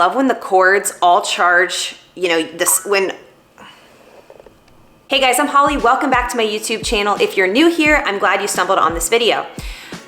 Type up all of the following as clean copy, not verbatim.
Love when the cords all charge, you know, Hey guys, I'm Holly. Welcome back to my YouTube channel. If you're new here, I'm glad you stumbled on this video.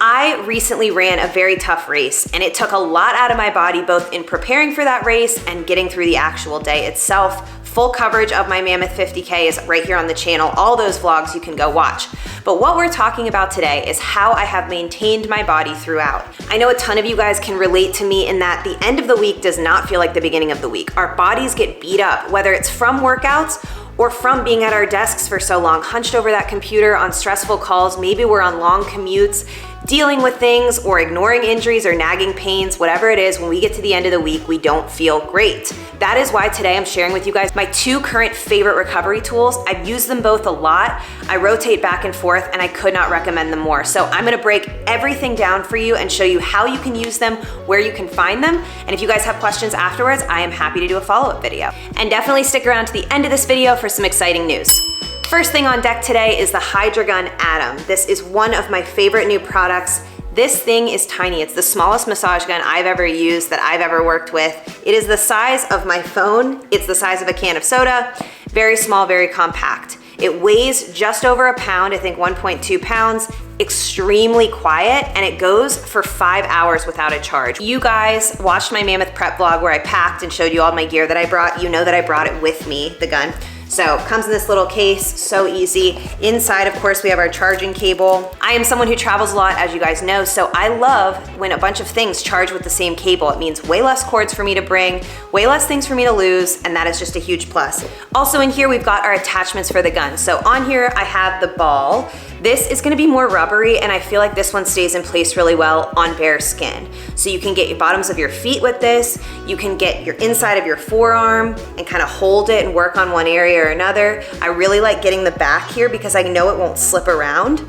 I recently ran a very tough race and it took a lot out of my body, both in preparing for that race and getting through the actual day itself. Full coverage of my Mammoth 50K is right here on the channel. All those vlogs you can go watch. But what we're talking about today is how I have maintained my body throughout. I know a ton of you guys can relate to me in that the end of the week does not feel like the beginning of the week. Our bodies get beat up, whether it's from workouts or from being at our desks for so long, hunched over that computer on stressful calls. Maybe we're on long commutes, dealing with things or ignoring injuries or nagging pains, whatever it is, when we get to the end of the week, we don't feel great. That is why today I'm sharing with you guys my two current favorite recovery tools. I've used them both a lot. I rotate back and forth and I could not recommend them more. So I'm gonna break everything down for you and show you how you can use them, where you can find them. And if you guys have questions afterwards, I am happy to do a follow-up video. And definitely stick around to the end of this video for some exciting news. First thing on deck today is the Hydragun Atom. This is one of my favorite new products. This thing is tiny. It's the smallest massage gun I've ever used, that I've ever worked with. It is the size of my phone. It's the size of a can of soda. Very small, very compact. It weighs just over a pound, I think 1.2 pounds. Extremely quiet, and it goes for 5 hours without a charge. You guys watched my Mammoth prep vlog where I packed and showed you all my gear that I brought. You know that I brought it with me, the gun. So it comes in this little case, so easy. Inside, of course, we have our charging cable. I am someone who travels a lot, as you guys know, so I love when a bunch of things charge with the same cable. It means way less cords for me to bring, way less things for me to lose, and that is just a huge plus. Also in here, we've got our attachments for the gun. So on here, I have the ball. This is gonna be more rubbery, and I feel like this one stays in place really well on bare skin. So you can get your bottoms of your feet with this, you can get your inside of your forearm and kind of hold it and work on one area or another. I really like getting the back here because I know it won't slip around.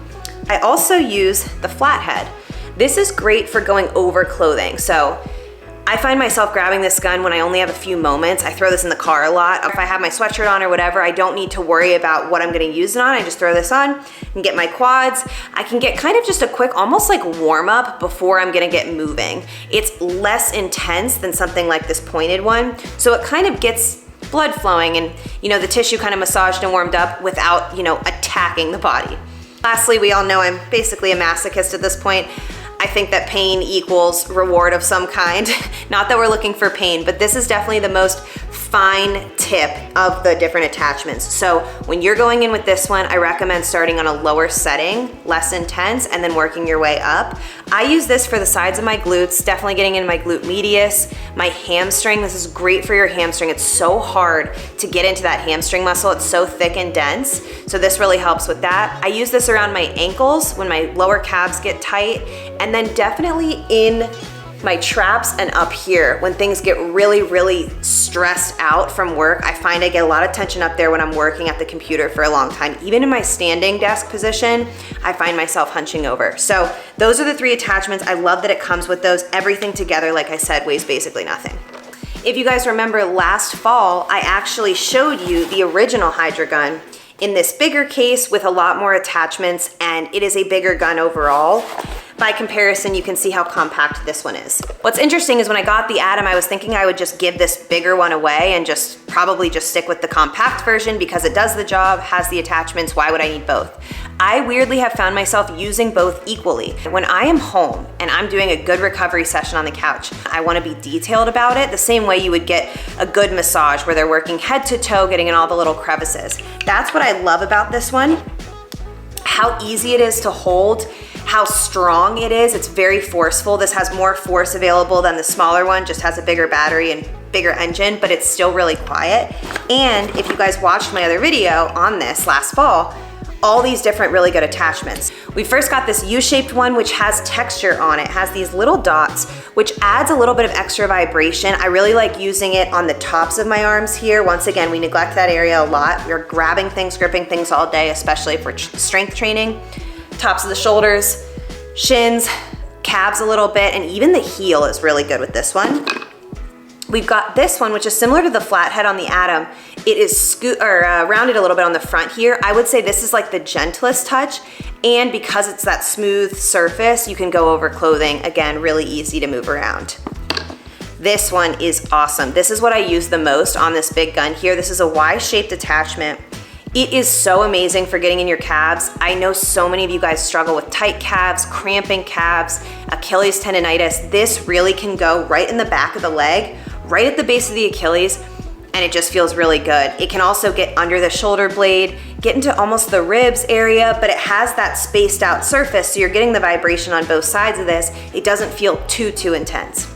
I also use the flathead. This is great for going over clothing. So I find myself grabbing this gun when I only have a few moments. I throw this in the car a lot. If I have my sweatshirt on or whatever, I don't need to worry about what I'm gonna use it on. I just throw this on and get my quads. I can get kind of just a quick, almost like warm up before I'm gonna get moving. It's less intense than something like this pointed one. So it kind of gets blood flowing and, you know, the tissue kind of massaged and warmed up without, you know, attacking the body. Lastly, we all know I'm basically a masochist at this point. I think that pain equals reward of some kind. Not that we're looking for pain, but this is definitely the most fine tip of the different attachments. So when you're going in with this one, I recommend starting on a lower setting, less intense, and then working your way up. I use this for the sides of my glutes, definitely getting in my glute medius, my hamstring. This is great for your hamstring. It's so hard to get into that hamstring muscle. It's so thick and dense. So this really helps with that. I use this around my ankles when my lower calves get tight, and then definitely in my traps and up here when things get really, really stressed out from work. I find I get a lot of tension up there when I'm working at the computer for a long time. Even in my standing desk position, I find myself hunching over. So those are the three attachments. I love that it comes with those. Everything together, like I said, weighs basically nothing. If you guys remember last fall, I actually showed you the original Hydragun in this bigger case with a lot more attachments, and it is a bigger gun overall. By comparison, you can see how compact this one is. What's interesting is when I got the Atom, I was thinking I would just give this bigger one away and probably just stick with the compact version because it does the job, has the attachments. Why would I need both? I weirdly have found myself using both equally. When I am home and I'm doing a good recovery session on the couch, I wanna be detailed about it the same way you would get a good massage where they're working head to toe, getting in all the little crevices. That's what I love about this one. How easy it is to hold, how strong it is. It's very forceful. This has more force available than the smaller one, just has a bigger battery and bigger engine, but it's still really quiet. And if you guys watched my other video on this last fall, all these different really good attachments. We first got this U-shaped one, which has texture on it. It has these little dots, which adds a little bit of extra vibration. I really like using it on the tops of my arms here. Once again, we neglect that area a lot. We're grabbing things, gripping things all day, especially for strength training. Tops of the shoulders, shins, calves a little bit, and even the heel is really good with this one. We've got this one, which is similar to the flathead on the Atom. It is rounded a little bit on the front here. I would say this is like the gentlest touch, and because it's that smooth surface, you can go over clothing. Again, really easy to move around. This one is awesome. This is what I use the most on this big gun here. This is a Y-shaped attachment. It is so amazing for getting in your calves. I know so many of you guys struggle with tight calves, cramping calves, Achilles tendonitis. This really can go right in the back of the leg, right at the base of the Achilles, and it just feels really good. It can also get under the shoulder blade, get into almost the ribs area, but it has that spaced out surface, so you're getting the vibration on both sides of this. It doesn't feel too intense.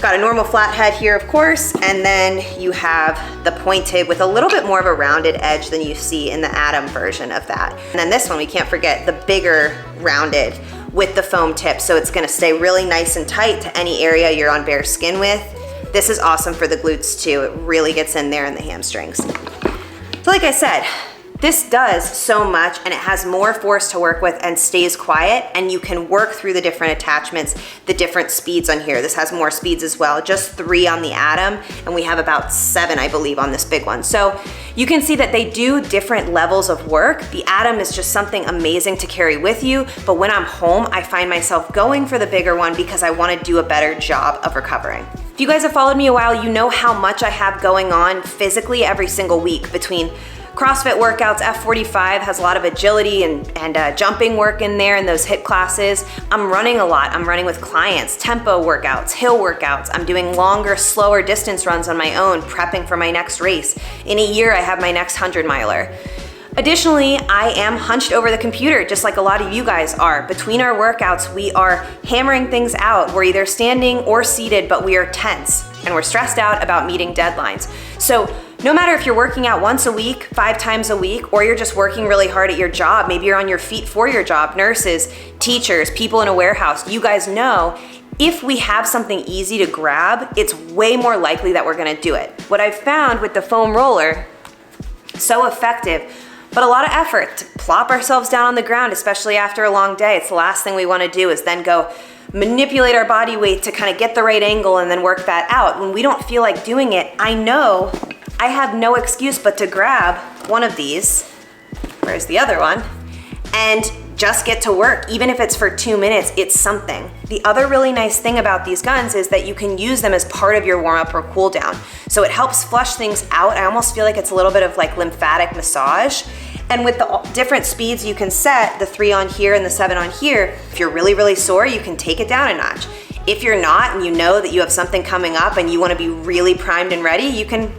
Got a normal flat head here, of course, and then you have the pointed with a little bit more of a rounded edge than you see in the Atom version of that. And then this one, we can't forget the bigger rounded with the foam tip, so it's gonna stay really nice and tight to any area you're on bare skin with. This is awesome for the glutes too. It really gets in there in the hamstrings. So like I said, this does so much, and it has more force to work with and stays quiet, and you can work through the different attachments, the different speeds on here. This has more speeds as well, just 3 on the Atom, and we have about 7, I believe, on this big one. So you can see that they do different levels of work. The Atom is just something amazing to carry with you, but when I'm home, I find myself going for the bigger one because I want to do a better job of recovering. If you guys have followed me a while, you know how much I have going on physically every single week between CrossFit workouts. F45 has a lot of agility and jumping work in there in those HIIT classes. I'm running a lot. I'm running with clients, tempo workouts, hill workouts. I'm doing longer, slower distance runs on my own, prepping for my next race. In a year, I have my next 100-miler. Additionally, I am hunched over the computer, just like a lot of you guys are. Between our workouts, we are hammering things out. We're either standing or seated, but we are tense, and we're stressed out about meeting deadlines. So no matter if you're working out once a week, 5 times a week, or you're just working really hard at your job, maybe you're on your feet for your job, nurses, teachers, people in a warehouse, you guys know, if we have something easy to grab, it's way more likely that we're gonna do it. What I've found with the foam roller, so effective, but a lot of effort to plop ourselves down on the ground, especially after a long day. It's the last thing we wanna do is then go manipulate our body weight to kind of get the right angle and then work that out. When we don't feel like doing it, I know I have no excuse but to grab one of these, where's the other one, and just get to work. Even if it's for 2 minutes, it's something. The other really nice thing about these guns is that you can use them as part of your warm up or cool down. So it helps flush things out. I almost feel like it's a little bit of like lymphatic massage. And with the different speeds you can set, the 3 on here and the 7 on here, if you're really sore, you can take it down a notch. If you're not, and you know that you have something coming up and you wanna be really primed and ready, you can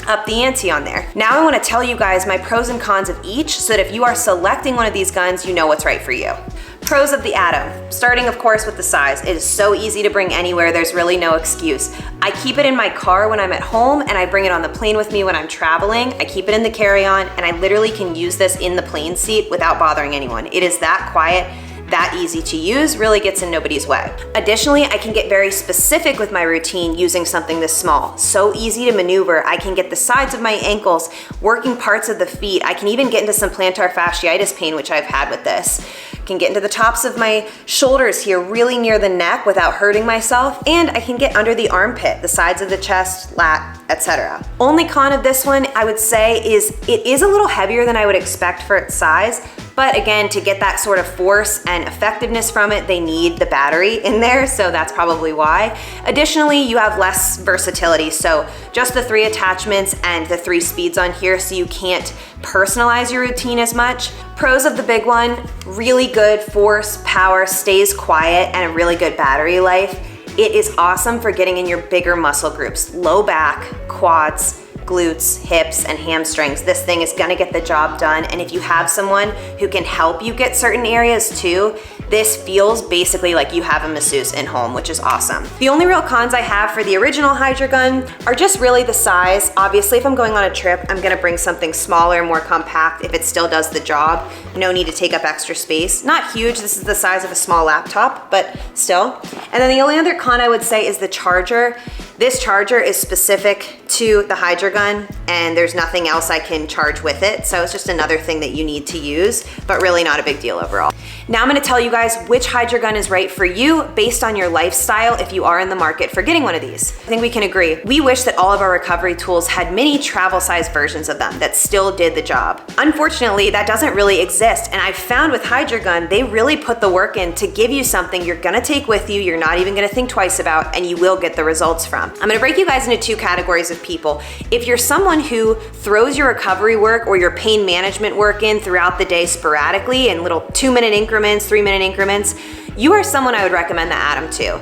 up the ante on there. Now I wanna tell you guys my pros and cons of each so that if you are selecting one of these guns, you know what's right for you. Pros of the Atom, starting of course with the size. It is so easy to bring anywhere, there's really no excuse. I keep it in my car when I'm at home, and I bring it on the plane with me when I'm traveling. I keep it in the carry-on, and I literally can use this in the plane seat without bothering anyone. It is that quiet, that easy to use, really gets in nobody's way. Additionally, I can get very specific with my routine using something this small. So easy to maneuver. I can get the sides of my ankles, working parts of the feet. I can even get into some plantar fasciitis pain, which I've had with this. Can get into the tops of my shoulders here, really near the neck without hurting myself, and I can get under the armpit, the sides of the chest, lat, etc. Only con of this one, I would say, is it is a little heavier than I would expect for its size, but again, to get that sort of force and effectiveness from it, they need the battery in there, so that's probably why. Additionally, you have less versatility, so just the 3 attachments and the 3 speeds on here, so you can't personalize your routine as much. Pros of the big one, really good force, power, stays quiet, and a really good battery life. It is awesome for getting in your bigger muscle groups, low back, quads, glutes, hips, and hamstrings. This thing is gonna get the job done, and if you have someone who can help you get certain areas too, this feels basically like you have a masseuse in home, which is awesome. The only real cons I have for the original Hydragun are just really the size. Obviously, if I'm going on a trip, I'm gonna bring something smaller, more compact, if it still does the job. No need to take up extra space. Not huge, this is the size of a small laptop, but still. And then the only other con I would say is the charger. This charger is specific to the Hydragun, and there's nothing else I can charge with it, so it's just another thing that you need to use, but really not a big deal overall. Now I'm gonna tell you guys which Hydragun is right for you based on your lifestyle if you are in the market for getting one of these. I think we can agree. We wish that all of our recovery tools had mini travel-sized versions of them that still did the job. Unfortunately, that doesn't really exist, and I've found with Hydragun, they really put the work in to give you something you're gonna take with you, you're not even gonna think twice about, and you will get the results from. I'm gonna break you guys into two categories of people. If you're someone who throws your recovery work or your pain management work in throughout the day sporadically in little 2-minute increments, 3-minute increments, you are someone I would recommend the Atom to.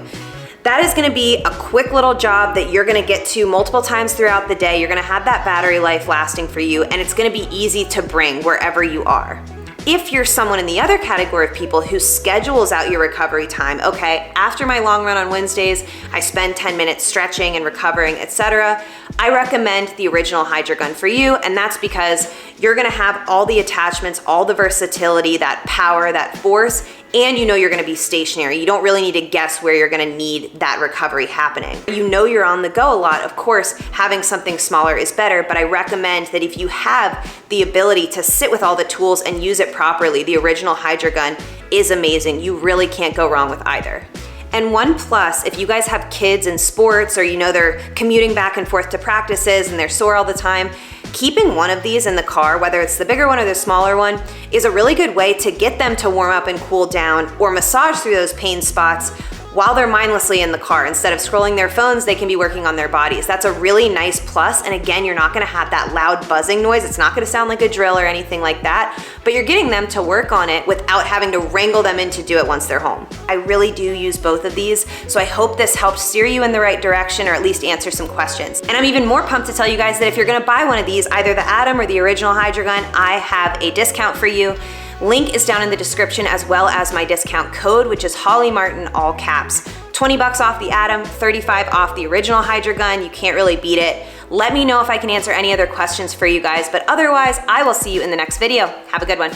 That is gonna be a quick little job that you're gonna get to multiple times throughout the day. You're gonna have that battery life lasting for you, and it's gonna be easy to bring wherever you are. If you're someone in the other category of people who schedules out your recovery time, okay, after my long run on Wednesdays, I spend 10 minutes stretching and recovering, etc., I recommend the original Hydragun for you, and that's because you're gonna have all the attachments, all the versatility, that power, that force, and you know you're gonna be stationary. You don't really need to guess where you're gonna need that recovery happening. You know you're on the go a lot. Of course, having something smaller is better, but I recommend that if you have the ability to sit with all the tools and use it properly, the original Hydragun is amazing. You really can't go wrong with either. And one plus, if you guys have kids in sports or you know they're commuting back and forth to practices and they're sore all the time, keeping one of these in the car, whether it's the bigger one or the smaller one, is a really good way to get them to warm up and cool down or massage through those pain spots while they're mindlessly in the car. Instead of scrolling their phones, they can be working on their bodies. That's a really nice plus, and again, you're not gonna have that loud buzzing noise. It's not gonna sound like a drill or anything like that, but you're getting them to work on it without having to wrangle them in to do it once they're home. I really do use both of these, so I hope this helps steer you in the right direction or at least answer some questions. And I'm even more pumped to tell you guys that if you're gonna buy one of these, either the Atom or the original Hydragun, I have a discount for you. Link is down in the description, as well as my discount code, which is Holly Martin, all caps. 20 bucks off the Atom, 35 off the original Hydragun. You can't really beat it. Let me know if I can answer any other questions for you guys, but otherwise, I will see you in the next video. Have a good one.